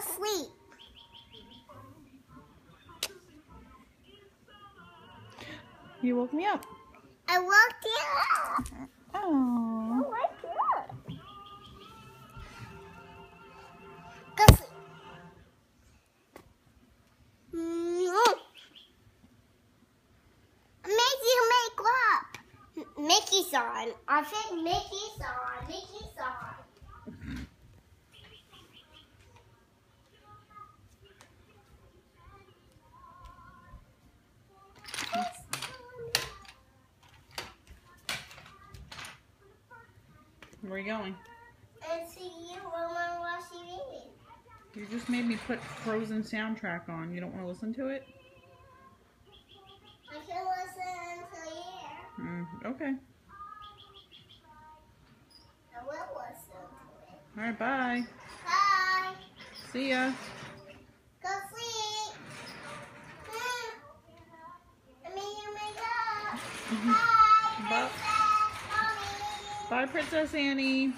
sleep. You woke me up. I woke you up. Oh. I woke you up. Go sleep. Make up. Mickey's on. I think Mickey's on. Mickey's on. Where are you going? And see you when I'm watching TV. You just made me put Frozen soundtrack on. You don't want to listen to it? I can listen to you. Okay. I will listen to it. All right, bye. Bye. See ya. Go sleep. I mean, you make up. Bye. Bye. Princess Mommy. Bye, Princess Annie.